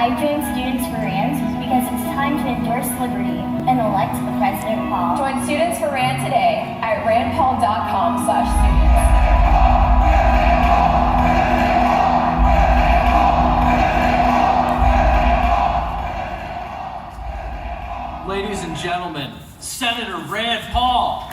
I joined Students for RAND because it's time to endorse liberty and elect President Paul. Join Students for RAND today at randpaul.com/students. Ladies and gentlemen, Senator Rand Paul.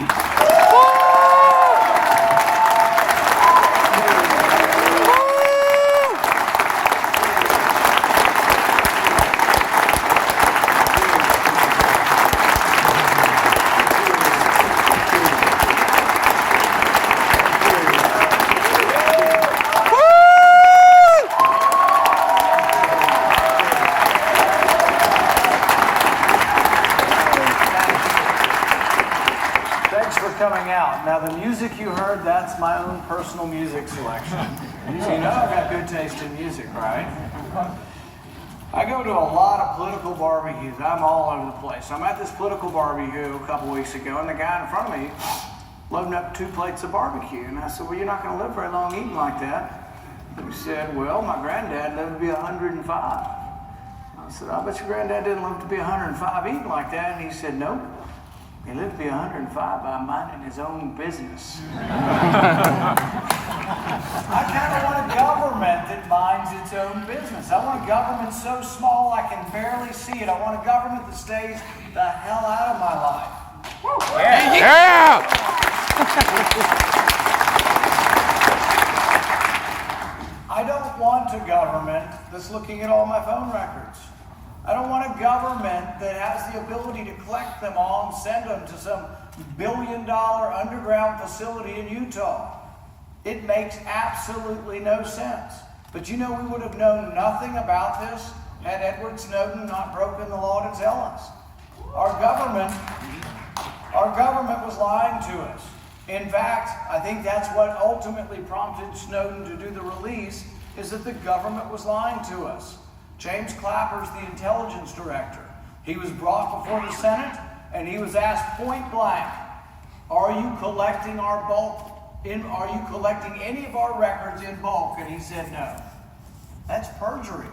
Coming out. Now the music you heard, that's my own personal music selection. So you know I've got good taste in music, right? I go to a lot of political barbecues. I'm all over the place. I'm at this political barbecue a couple weeks ago, and the guy in front of me loading up 2 plates of barbecue. And I said, well, you're not going to live very long eating like that. And he said, well, my granddad lived to be 105. I said, I bet your granddad didn't live to be 105 eating like that. And he said, nope. He lived to be 105 by minding his own business. I kind of want a government that minds its own business. I want a government so small I can barely see it. I want a government that stays the hell out of my life. Yeah! I don't want a government that's looking at all my phone records. I don't want a government that has the ability to collect them all and send them to some billion-dollar underground facility in Utah. It makes absolutely no sense. But you know, we would have known nothing about this had Edward Snowden not broken the law to tell us. Our government was lying to us. In fact, I think that's what ultimately prompted Snowden to do the release, is that the government was lying to us. James Clapper's the intelligence director. He was brought before the Senate and he was asked point blank, are you collecting our bulk? Are you collecting any of our records in bulk? And he said no. That's perjury.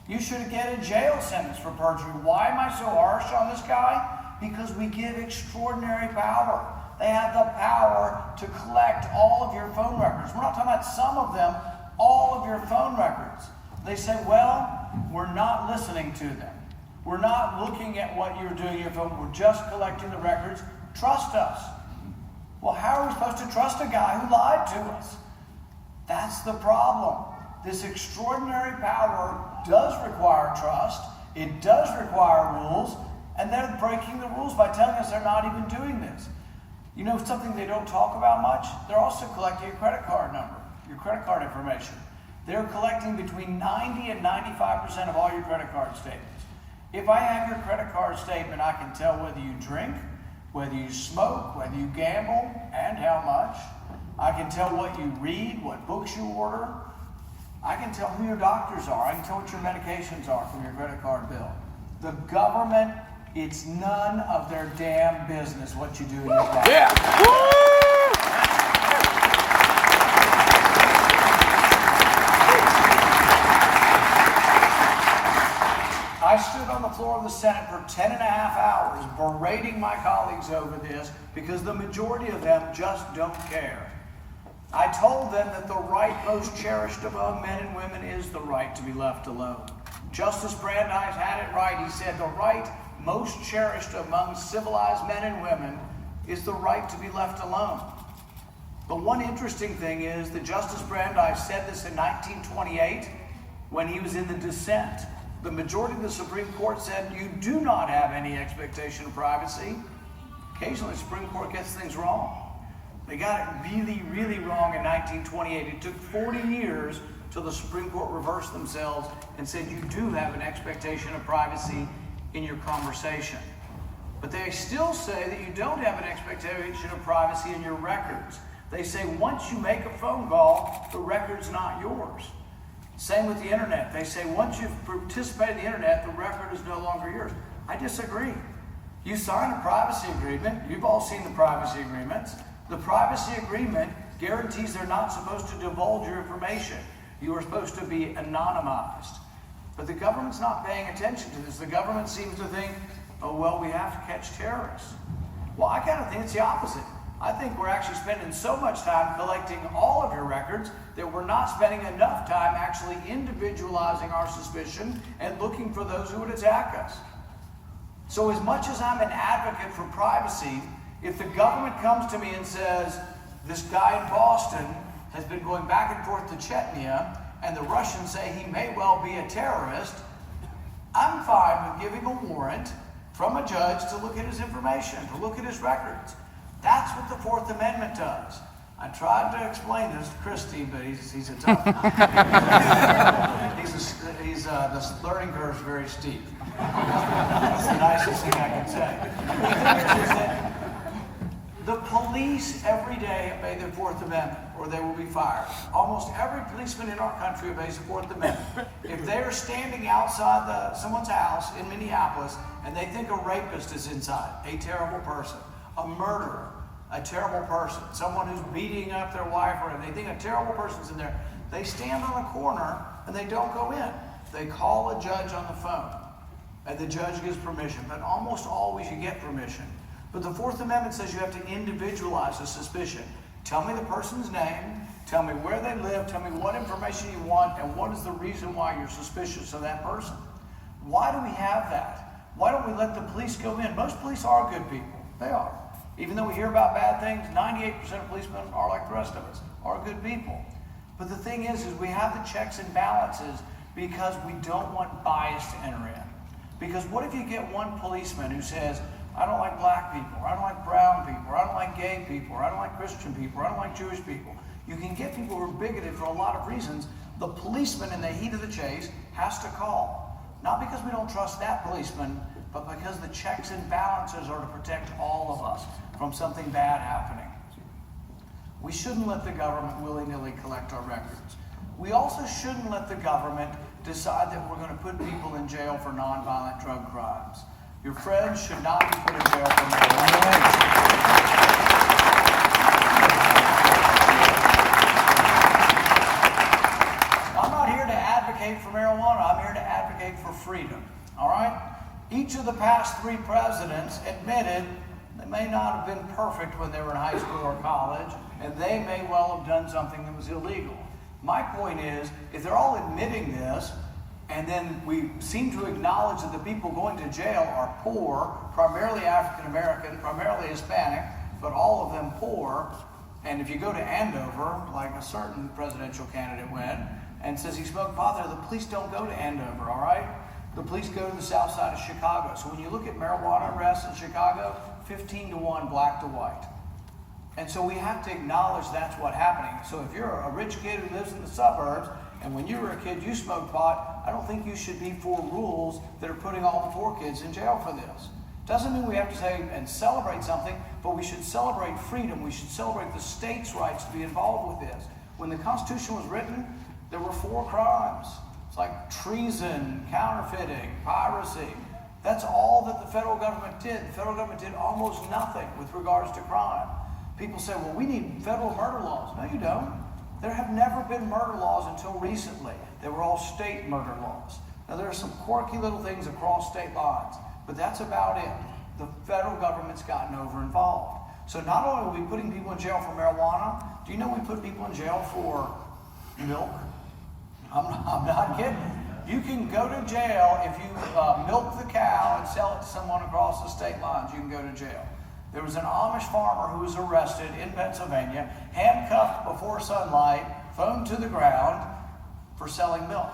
You should get a jail sentence for perjury. Why am I so harsh on this guy? Because we give extraordinary power. They have the power to collect all of your phone records. We're not talking about some of them, all of your phone records. They say, well, we're not listening to them. We're not looking at what you're doing on your phone. We're just collecting the records. Trust us. Well, how are we supposed to trust a guy who lied to us? That's the problem. This extraordinary power does require trust. It does require rules. And they're breaking the rules by telling us they're not even doing this. You know something they don't talk about much? They're also collecting your credit card number, your credit card information. They're collecting between 90 and 95% of all your credit card statements. If I have your credit card statement, I can tell whether you drink, whether you smoke, whether you gamble, and how much. I can tell what you read, what books you order. I can tell who your doctors are. I can tell what your medications are from your credit card bill. The government, it's none of their damn business what you do in your life. Yeah! I stood on the floor of the Senate for 10 and a half hours berating my colleagues over this because the majority of them just don't care. I told them that the right most cherished among men and women is the right to be left alone. Justice Brandeis had it right. He said the right most cherished among civilized men and women is the right to be left alone. But one interesting thing is that Justice Brandeis said this in 1928 when he was in the dissent. The majority of the Supreme Court said you do not have any expectation of privacy. Occasionally the Supreme Court gets things wrong. They got it really, really wrong in 1928. It took 40 years till the Supreme Court reversed themselves and said you do have an expectation of privacy in your conversation. But they still say that you don't have an expectation of privacy in your records. They say once you make a phone call, the record's not yours. Same with the internet. They say once you've participated in the internet, the record is no longer yours. I disagree. You sign a privacy agreement. You've all seen the privacy agreements. The privacy agreement guarantees they're not supposed to divulge your information. You are supposed to be anonymized. But the government's not paying attention to this. The government seems to think, oh, well, we have to catch terrorists. Well, I kind of think it's the opposite. I think we're actually spending so much time collecting all of your records that we're not spending enough time actually individualizing our suspicion and looking for those who would attack us. So as much as I'm an advocate for privacy, if the government comes to me and says, this guy in Boston has been going back and forth to Chechnya, and the Russians say he may well be a terrorist, I'm fine with giving a warrant from a judge to look at his information, to look at his records. That's what the Fourth Amendment does. I tried to explain this to Christie, but he's a tough guy. The learning curve is very steep. That's the nicest thing I can say. The thing is that the police every day obey the Fourth Amendment, or they will be fired. Almost every policeman in our country obeys the Fourth Amendment. If they are standing outside someone's house in Minneapolis and they think a rapist is inside, a terrible person, a murderer, a terrible person, someone who's beating up their wife, or they think a terrible person's in there, they stand on a corner and they don't go in. They call a judge on the phone, and the judge gives permission, but almost always you get permission. But the Fourth Amendment says you have to individualize a suspicion. Tell me the person's name, tell me where they live, tell me what information you want, and what is the reason why you're suspicious of that person. Why do we have that? Why don't we let the police go in? Most police are good people. They are. Even though we hear about bad things, 98% of policemen are like the rest of us, are good people. But the thing is we have the checks and balances because we don't want bias to enter in. Because what if you get one policeman who says, I don't like black people, or I don't like brown people, or I don't like gay people, or I don't like Christian people, or I don't like Jewish people. You can get people who are bigoted for a lot of reasons. The policeman in the heat of the chase has to call. Not because we don't trust that policeman, but because the checks and balances are to protect all of us from something bad happening. We shouldn't let the government willy-nilly collect our records. We also shouldn't let the government decide that we're going to put people in jail for nonviolent drug crimes. Your friends should not be put in jail for marijuana. I'm not here to advocate for marijuana. I'm here to advocate for freedom. All right? Each of the past 3 presidents admitted they may not have been perfect when they were in high school or college, and they may well have done something that was illegal. My point is, if they're all admitting this, and then we seem to acknowledge that the people going to jail are poor, primarily African American, primarily Hispanic, but all of them poor. And if you go to Andover, like a certain presidential candidate went, and says he smoked pot there, the police don't go to Andover, all right? The police go to the south side of Chicago. So when you look at marijuana arrests in Chicago, 15-to-1 black to white. And so we have to acknowledge that's what's happening. So if you're a rich kid who lives in the suburbs, and when you were a kid you smoked pot, I don't think you should be for rules that are putting all the poor kids in jail for this. Doesn't mean we have to say and celebrate something, but we should celebrate freedom. We should celebrate the state's rights to be involved with this. When the Constitution was written, there were 4 crimes. It's like treason, counterfeiting, piracy. That's all that the federal government did. The federal government did almost nothing with regards to crime. People say, well, we need federal murder laws. No, you don't. There have never been murder laws until recently. They were all state murder laws. Now, there are some quirky little things across state lines, but that's about it. The federal government's gotten over involved. So not only are we putting people in jail for marijuana, do you know we put people in jail for milk? I'm not kidding. You can go to jail if you milk the cow and sell it to someone across the state lines. You can go to jail. There was an Amish farmer who was arrested in Pennsylvania, handcuffed before sunlight, thrown to the ground for selling milk.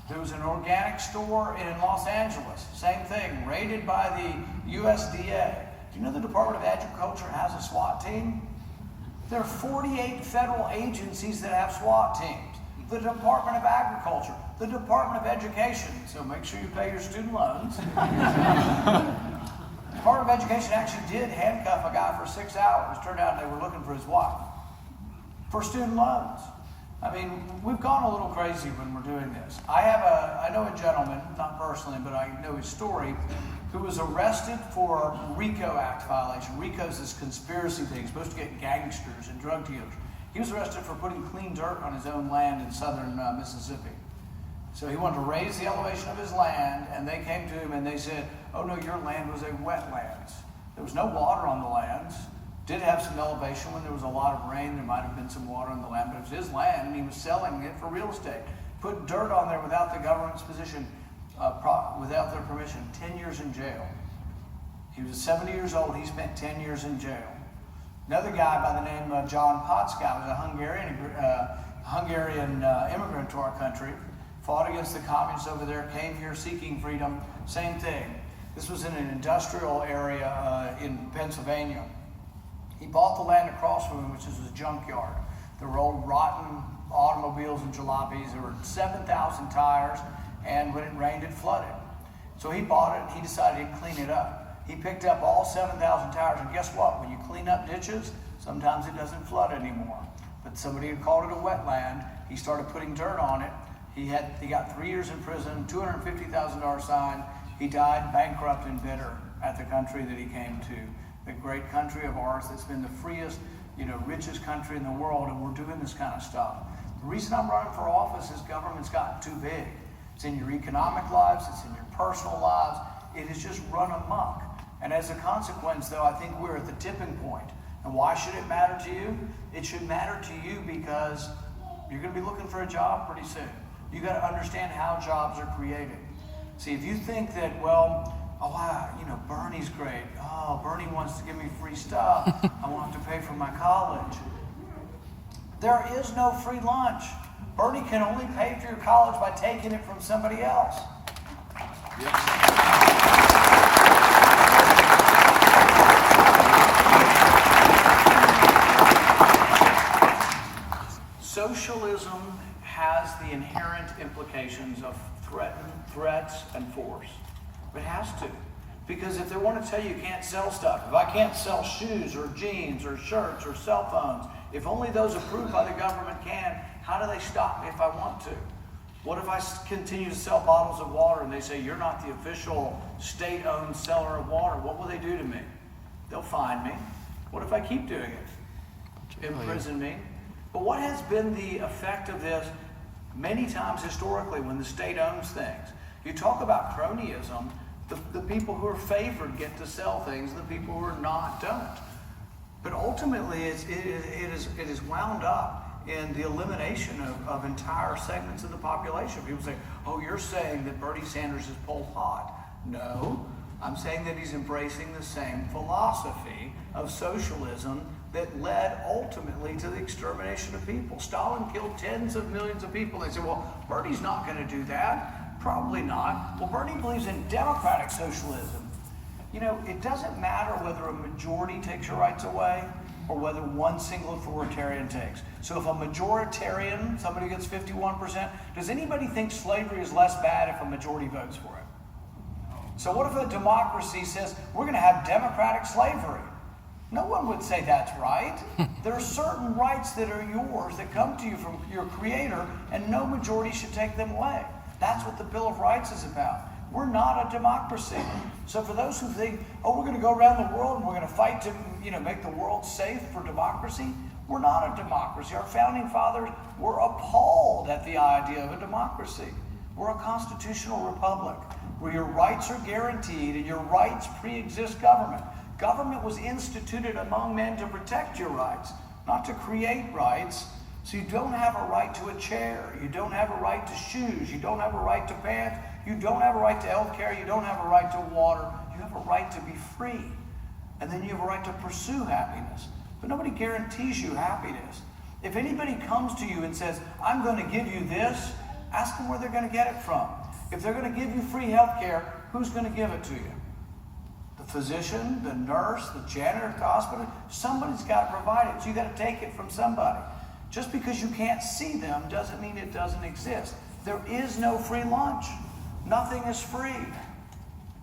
There was an organic store in Los Angeles, same thing, raided by the USDA. Do you know the Department of Agriculture has a SWAT team? There are 48 federal agencies that have SWAT teams. The Department of Agriculture, the Department of Education, so make sure you pay your student loans. The Department of Education actually did handcuff a guy for 6 hours. Turned out they were looking for his wife for student loans. I mean, we've gone a little crazy when we're doing this. I know a gentleman, not personally, but I know his story, who was arrested for RICO Act violation. RICO is this conspiracy thing, supposed to get gangsters and drug dealers. He was arrested for putting clean dirt on his own land in southern Mississippi. So he wanted to raise the elevation of his land, and they came to him and they said, oh no, your land was a wetlands. There was no water on the lands. Did have some elevation when there was a lot of rain. There might have been some water on the land, but it was his land, and he was selling it for real estate. Put dirt on there without the government's position, without their permission. 10 years in jail. He was 70 years old. He spent 10 years in jail. Another guy by the name of John Potska was a Hungarian immigrant to our country. Fought against the communists over there. Came here seeking freedom. Same thing. This was in an industrial area in Pennsylvania. He bought the land across from him, which is a junkyard. There were old rotten automobiles and jalopies. There were 7,000 tires, and when it rained, it flooded. So he bought it, and he decided to clean it up. He picked up all 7,000 tires, and guess what? When you clean up ditches, sometimes it doesn't flood anymore. But somebody had called it a wetland. He started putting dirt on it. He got 3 years in prison, $250,000 fine. He died bankrupt and bitter at the country that he came to. The great country of ours that's been the freest, richest country in the world, and we're doing this kind of stuff. The reason I'm running for office is government's gotten too big. It's in your economic lives, it's in your personal lives. It has just run amok. And as a consequence, though, I think we're at the tipping point. And why should it matter to you? It should matter to you because you're going to be looking for a job pretty soon. You got to understand how jobs are created. See, if you think that, Bernie's great. Oh, Bernie wants to give me free stuff. I won't have to pay for my college. There is no free lunch. Bernie can only pay for your college by taking it from somebody else. Socialism has the inherent implications of threats and force. It has to. Because if they want to tell you can't sell stuff, if I can't sell shoes or jeans or shirts or cell phones, if only those approved by the government can, how do they stop me if I want to? What if I continue to sell bottles of water and they say you're not the official state-owned seller of water? What will they do to me? They'll fine me. What if I keep doing it? Imprison me. But what has been the effect of this many times historically when the state owns things? You talk about cronyism. The people who are favored get to sell things, and the people who are not don't. But ultimately, it is wound up in the elimination of entire segments of the population. People say, oh, you're saying that Bernie Sanders is Pol Pot. No, I'm saying that he's embracing the same philosophy of socialism that led ultimately to the extermination of people. Stalin killed tens of millions of people. They say, well, Bernie's not going to do that. Probably not. Well, Bernie believes in democratic socialism. It doesn't matter whether a majority takes your rights away or whether one single authoritarian takes. So if a majoritarian, somebody gets 51%, does anybody think slavery is less bad if a majority votes for it? So what if a democracy says, we're going to have democratic slavery? No one would say that's right. There are certain rights that are yours that come to you from your creator, and no majority should take them away. That's what the Bill of Rights is about. We're not a democracy. So for those who think, we're going to go around the world and we're going to fight to, make the world safe for democracy, we're not a democracy. Our founding fathers were appalled at the idea of a democracy. We're a constitutional republic where your rights are guaranteed and your rights pre-exist government. Government was instituted among men to protect your rights, not to create rights. So you don't have a right to a chair. You don't have a right to shoes. You don't have a right to pants. You don't have a right to health care. You don't have a right to water. You have a right to be free. And then you have a right to pursue happiness. But nobody guarantees you happiness. If anybody comes to you and says, I'm going to give you this, ask them where they're going to get it from. If they're going to give you free health care, who's going to give it to you? The physician, the nurse, the janitor at the hospital? Somebody's got to provide it. So you got to take it from somebody. Just because you can't see them doesn't mean it doesn't exist. There is no free lunch. Nothing is free.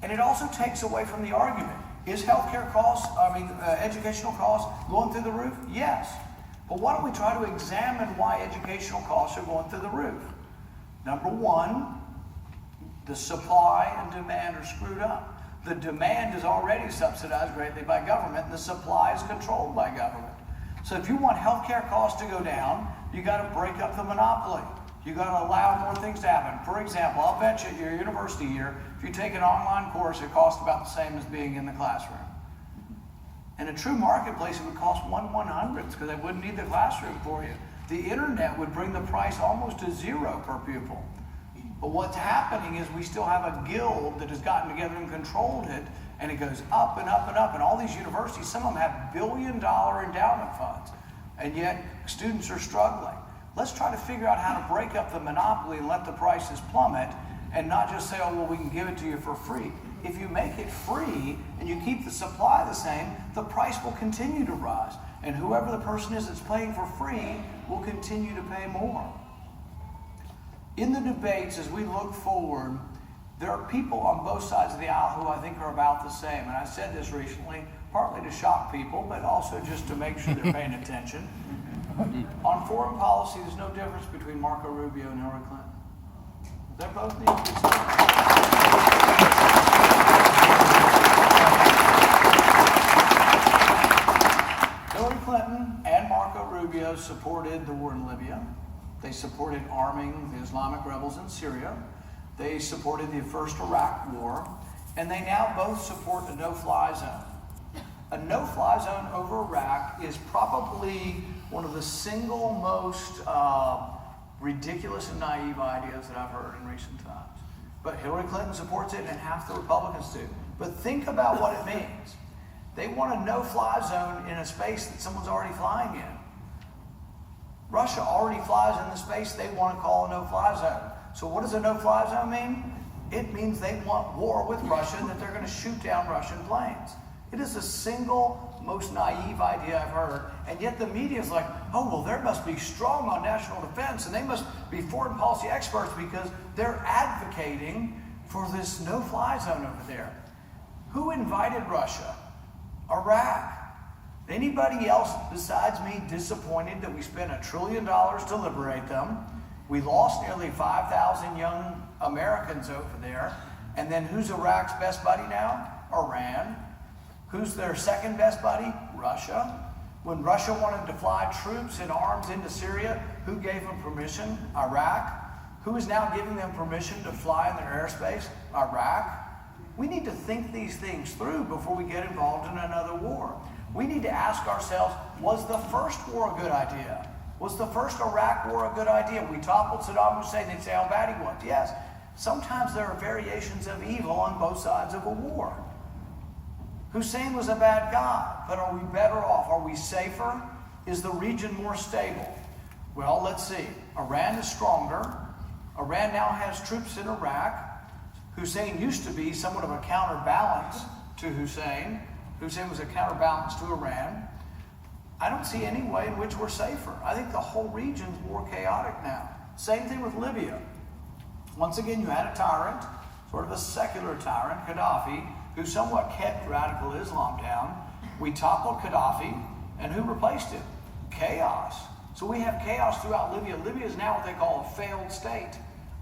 And it also takes away from the argument. Is educational costs going through the roof? Yes. But why don't we try to examine why educational costs are going through the roof? Number one, the supply and demand are screwed up. The demand is already subsidized greatly by government, and the supply is controlled by government. So if you want healthcare costs to go down, you got to break up the monopoly. You got to allow more things to happen. For example, I'll bet you at your university year, if you take an online course, it costs about the same as being in the classroom. In a true marketplace, it would cost 1/100th because they wouldn't need the classroom for you. The internet would bring the price almost to zero per pupil. But what's happening is we still have a guild that has gotten together and controlled it, and it goes up and up and up. And all these universities, some of them have billion-dollar endowment funds, and yet students are struggling. Let's try to figure out how to break up the monopoly and let the prices plummet, and not just say, oh, well, we can give it to you for free. If you make it free and you keep the supply the same, the price will continue to rise. And whoever the person is that's paying for free will continue to pay more. In the debates, as we look forward, there are people on both sides of the aisle who I think are about the same. And I said this recently, partly to shock people, but also just to make sure they're paying attention. On foreign policy, there's no difference between Marco Rubio and Hillary Clinton. They're both need to be safe. Hillary Clinton and Marco Rubio supported the war in Libya. They supported arming the Islamic rebels in Syria. They supported the first Iraq war. And they now both support a no-fly zone. A no-fly zone over Iraq is probably one of the single most ridiculous and naive ideas that I've heard in recent times. But Hillary Clinton supports it, and half the Republicans do. But think about what it means. They want a no-fly zone in a space that someone's already flying in. Russia already flies in the space they want to call a no-fly zone. So what does a no-fly zone mean? It means they want war with Russia, that they're going to shoot down Russian planes. It is the single most naive idea I've heard, and yet the media is like, oh, well, there must be strong on national defense, and they must be foreign policy experts because they're advocating for this no-fly zone over there. Who invited Russia? Iraq. Anybody else besides me disappointed that we spent $1 trillion to liberate them? We lost nearly 5,000 young Americans over there. And then who's Iraq's best buddy now? Iran. Who's their second best buddy? Russia. When Russia wanted to fly troops and arms into Syria, who gave them permission? Iraq. Who is now giving them permission to fly in their airspace? Iraq. We need to think these things through before we get involved in another war. We need to ask ourselves, was the first war a good idea? Was the first Iraq war a good idea? We toppled Saddam Hussein, they'd say how bad he was. Yes, sometimes there are variations of evil on both sides of a war. Hussein was a bad guy, but are we better off? Are we safer? Is the region more stable? Well, let's see. Iran is stronger. Iran now has troops in Iraq. Hussein used to be somewhat of a counterbalance to Hussein. Hussein was a counterbalance to Iran. I don't see any way in which we're safer. I think the whole region's more chaotic now. Same thing with Libya. Once again, you had a tyrant, sort of a secular tyrant, Gaddafi, who somewhat kept radical Islam down. We toppled Gaddafi, and who replaced him? Chaos. So we have chaos throughout Libya. Libya is now what they call a failed state.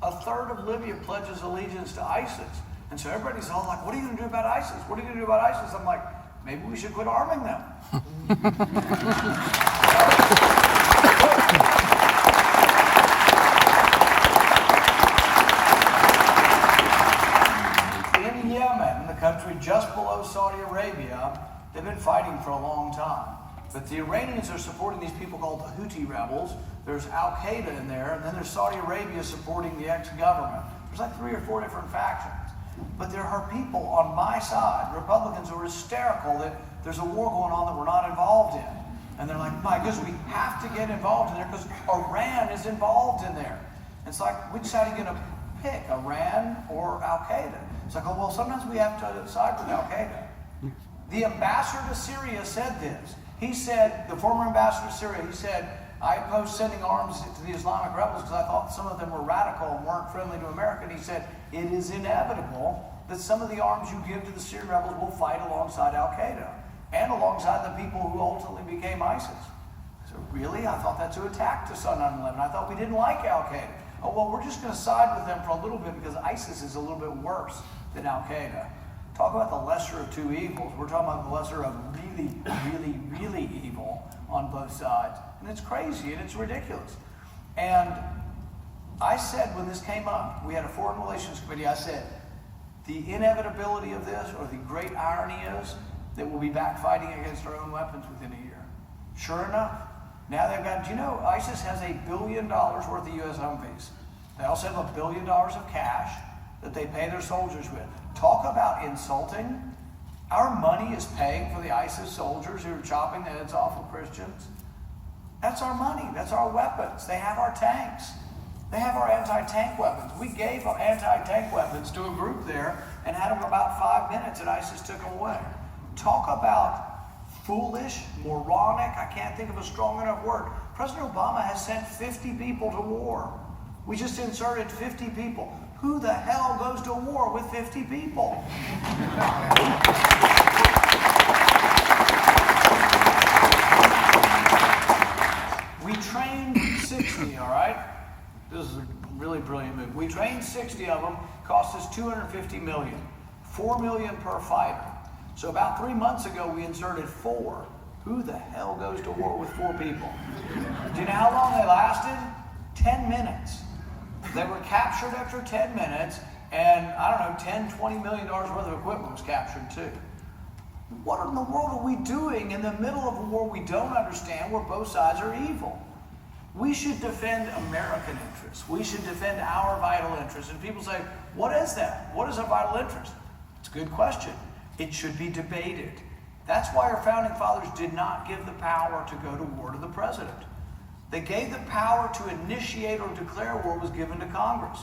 A third of Libya pledges allegiance to ISIS. And so everybody's all like, what are you going to do about ISIS? What are you going to do about ISIS? I'm like, maybe we should quit arming them. In Yemen, the country just below Saudi Arabia, they've been fighting for a long time. But the Iranians are supporting these people called the Houthi rebels. There's Al-Qaeda in there, and then there's Saudi Arabia supporting the ex-government. There's like 3 or 4 different factions. But there are people on my side, Republicans, who are hysterical that there's a war going on that we're not involved in. And they're like, my goodness, we have to get involved in there because Iran is involved in there. And it's like, which side are you going to pick, Iran or Al-Qaeda? It's like, oh, well, sometimes we have to side with Al-Qaeda. The ambassador to Syria said this. He said, the former ambassador to Syria, he said, I opposed sending arms to the Islamic rebels because I thought some of them were radical and weren't friendly to America. And he said, it is inevitable that some of the arms you give to the Syrian rebels will fight alongside Al-Qaeda and alongside the people who ultimately became ISIS. So really? I thought that's who attacked us on 9/11. I thought we didn't like Al-Qaeda. Oh, well, we're just going to side with them for a little bit because ISIS is a little bit worse than Al-Qaeda. Talk about the lesser of two evils. We're talking about the lesser of really, really, really evil on both sides. And it's crazy and it's ridiculous. And I said when this came up, we had a Foreign Relations Committee, I said, the inevitability of this, or the great irony is, that we'll be back fighting against our own weapons within a year. Sure enough, now they've got, do you know, ISIS has $1 billion worth of U.S. Humvees. They also have $1 billion of cash that they pay their soldiers with. Talk about insulting. Our money is paying for the ISIS soldiers who are chopping the heads off of Christians. That's our money. That's our weapons. They have our tanks. They have our anti-tank weapons. We gave our anti-tank weapons to a group there and had them for about 5 minutes, and ISIS took them away. Talk about foolish, moronic, I can't think of a strong enough word. President Obama has sent 50 people to war. We just inserted 50 people. Who the hell goes to war with 50 people? We trained 60, all right? This is a really brilliant move. We trained 60 of them, cost us $250 million. $4 million per fighter. So about 3 months ago, we inserted 4. Who the hell goes to war with 4 people? Do you know how long they lasted? 10 minutes. They were captured after 10 minutes, and I don't know, $10, $20 million worth of equipment was captured too. What in the world are we doing in the middle of a war we don't understand, where both sides are evil? We should defend American interests. We should defend our vital interests. And people say, what is that? What is a vital interest? It's a good question. It should be debated. That's why our founding fathers did not give the power to go to war to the president. They gave the power to initiate or declare war was given to Congress.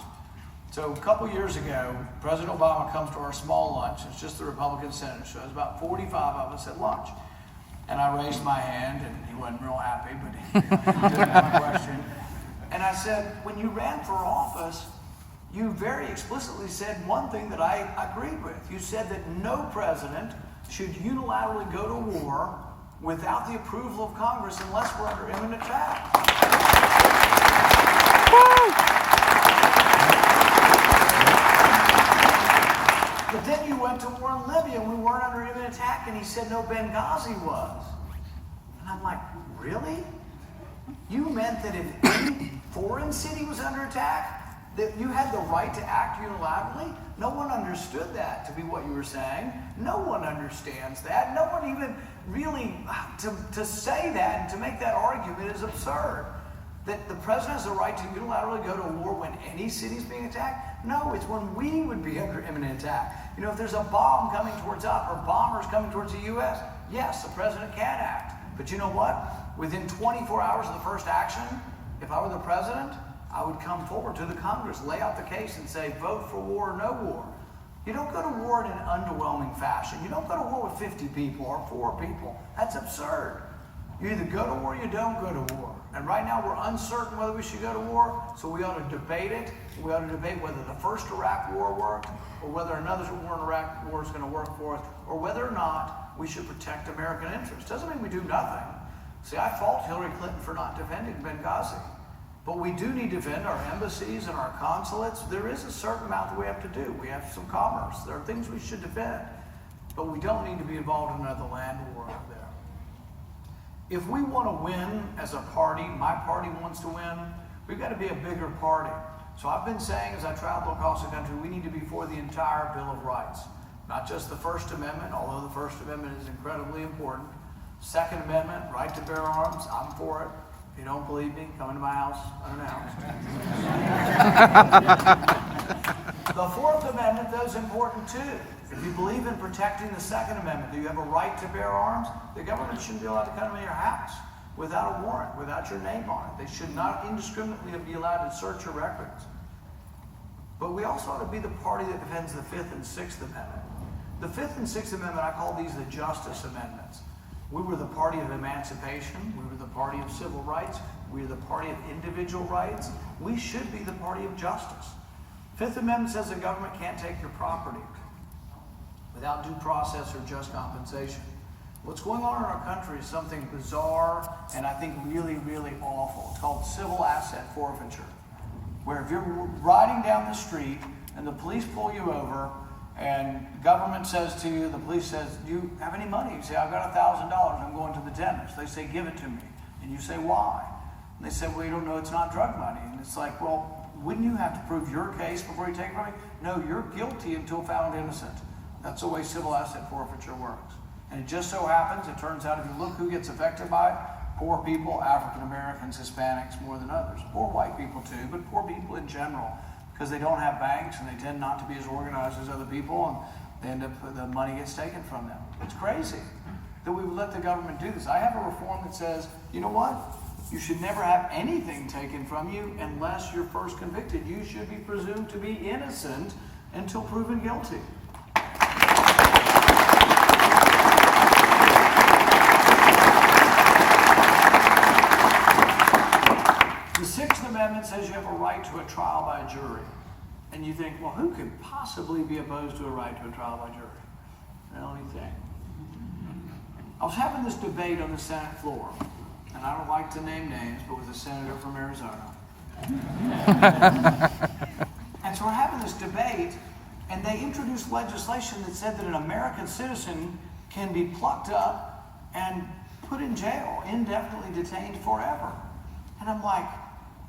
So a couple years ago, President Obama comes to our small lunch. It's just the Republican senators, so it was about 45 of us at lunch. And I raised my hand, and he wasn't real happy, but he didn't have a question. And I said, when you ran for office, you very explicitly said one thing that I agreed with. You said that no president should unilaterally go to war without the approval of Congress unless we're under imminent attack. But then you went to war in Libya and we weren't under imminent attack, and he said no, Benghazi was. And I'm like, really? You meant that if any foreign city was under attack, that you had the right to act unilaterally? No one understood that to be what you were saying. No one understands that. No one even really, to say that and to make that argument is absurd. That the president has the right to unilaterally go to war when any city is being attacked? No, it's when we would be under imminent attack. You know, if there's a bomb coming towards us or bombers coming towards the U.S., yes, the president can act. But you know what? Within 24 hours of the first action, if I were the president, I would come forward to the Congress, lay out the case and say, vote for war or no war. You don't go to war in an underwhelming fashion. You don't go to war with 50 people or 4 people. That's absurd. You either go to war or you don't go to war. And right now we're uncertain whether we should go to war, so we ought to debate it. We ought to debate whether the first Iraq war worked, or whether another war in Iraq war is going to work for us, or whether or not we should protect American interests. Doesn't mean we do nothing. See, I fault Hillary Clinton for not defending Benghazi. But we do need to defend our embassies and our consulates. There is a certain amount that we have to do. We have some commerce. There are things we should defend. But we don't need to be involved in another land war out there. If we want to win as a party, my party wants to win, we've got to be a bigger party. So I've been saying as I travel across the country, we need to be for the entire Bill of Rights. Not just the First Amendment, although the First Amendment is incredibly important. Second Amendment, right to bear arms, I'm for it. If you don't believe me, come into my house unannounced. The Fourth Amendment, though, is important too. If you believe in protecting the Second Amendment, that you have a right to bear arms, the government shouldn't be allowed to come into your house without a warrant, without your name on it. They should not indiscriminately be allowed to search your records. But we also ought to be the party that defends the Fifth and Sixth Amendment. The Fifth and Sixth Amendment, I call these the Justice Amendments. We were the party of emancipation. We were the party of civil rights. We were the party of individual rights. We should be the party of justice. Fifth Amendment says the government can't take your property without due process or just compensation. What's going on in our country is something bizarre and I think really, really awful. It's called civil asset forfeiture, where if you're riding down the street and the police pull you over and government says to you, the police says, do you have any money? You say, I've got $1,000, I'm going to the dentist. They say, give it to me. And you say, why? And they say, well, you don't know, it's not drug money. And it's like, well, wouldn't you have to prove your case before you take money? No, you're guilty until found innocent. That's the way civil asset forfeiture works. And it just so happens, it turns out, if you look who gets affected by it, poor people, African Americans, Hispanics more than others. Poor white people too, but poor people in general, because they don't have banks and they tend not to be as organized as other people, and they end up, the money gets taken from them. It's crazy that we would let the government do this. I have a reform that says, you know what? You should never have anything taken from you unless you're first convicted. You should be presumed to be innocent until proven guilty. The Sixth Amendment says you have a right to a trial by a jury. And you think, well, who could possibly be opposed to a right to a trial by jury? Well, let me think. I was having this debate on the Senate floor, and I don't like to name names, but with a senator from Arizona. And so we're having this debate, and they introduced legislation that said that an American citizen can be plucked up and put in jail, indefinitely detained forever. And I'm like,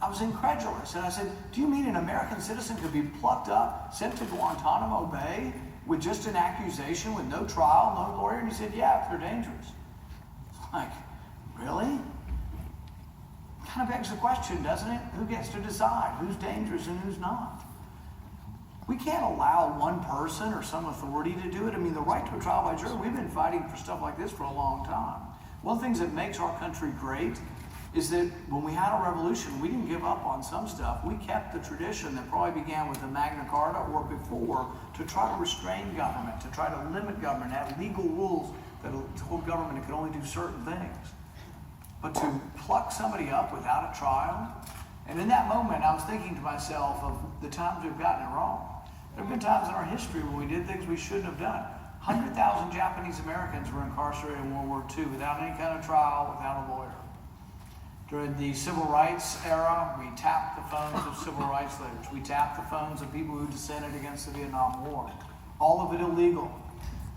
I was incredulous. And I said, do you mean an American citizen could be plucked up, sent to Guantanamo Bay with just an accusation, with no trial, no lawyer? And he said, yeah, if they're dangerous. Like, really? Kind of begs the question, doesn't it? Who gets to decide who's dangerous and who's not? We can't allow one person or some authority to do it. I mean, the right to a trial by jury, we've been fighting for stuff like this for a long time. One of the things that makes our country great is that when we had a revolution, we didn't give up on some stuff. We kept the tradition that probably began with the Magna Carta or before to try to restrain government, to try to limit government, have legal rules that told government it could only do certain things. But to pluck somebody up without a trial, and in that moment I was thinking to myself of the times we've gotten it wrong. There have been times in our history when we did things we shouldn't have done. 100,000 Japanese Americans were incarcerated in World War II without any kind of trial, without a lawyer. During the civil rights era, we tapped the phones of civil rights leaders. We tapped the phones of people who dissented against the Vietnam War. All of it illegal.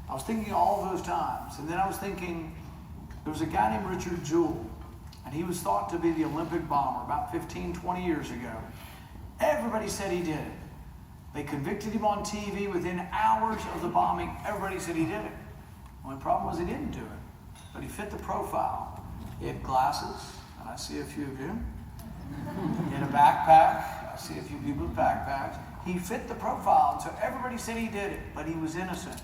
I was thinking all of those times. And then I was thinking, there was a guy named Richard Jewell, and he was thought to be the Olympic bomber about 15, 20 years ago. Everybody said he did it. They convicted him on TV within hours of the bombing. Everybody said he did it. The only problem was he didn't do it, but he fit the profile. He had glasses. I see a few of you. He had a backpack. I see a few people with backpacks. He fit the profile, and so everybody said he did it, but he was innocent.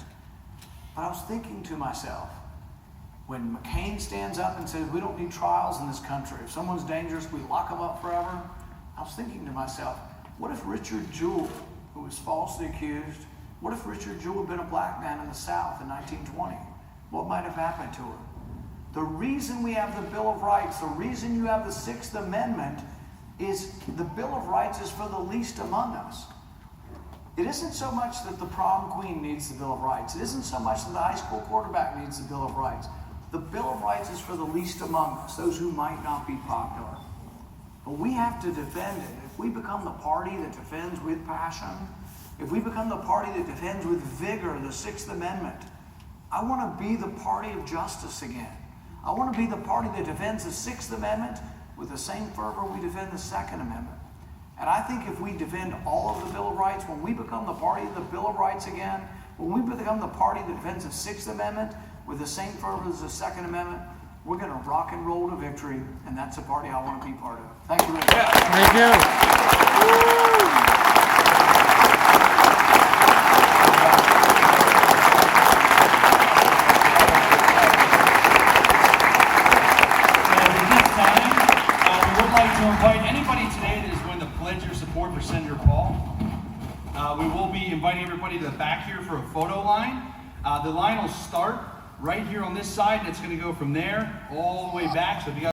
But I was thinking to myself, when McCain stands up and says, we don't need trials in this country. If someone's dangerous, we lock them up forever. I was thinking to myself, what if Richard Jewell, who was falsely accused, what if Richard Jewell had been a black man in the South in 1920? What might have happened to her? The reason we have the Bill of Rights, the reason you have the Sixth Amendment, is the Bill of Rights is for the least among us. It isn't so much that the prom queen needs the Bill of Rights. It isn't so much that the high school quarterback needs the Bill of Rights. The Bill of Rights is for the least among us, those who might not be popular. But we have to defend it. If we become the party that defends with passion, if we become the party that defends with vigor the Sixth Amendment, I want to be the party of justice again. I want to be the party that defends the Sixth Amendment with the same fervor we defend the Second Amendment. And I think if we defend all of the Bill of Rights, when we become the party of the Bill of Rights again, when we become the party that defends the Sixth Amendment with the same fervor as the Second Amendment, we're going to rock and roll to victory, and that's a party I want to be part of. Thank you, Richard. Thank you. To invite anybody today that is going to pledge your support for Senator Paul. We will be inviting everybody to the back here for a photo line. The line will start right here on this side, and it's going to go from there all the way back. So if you guys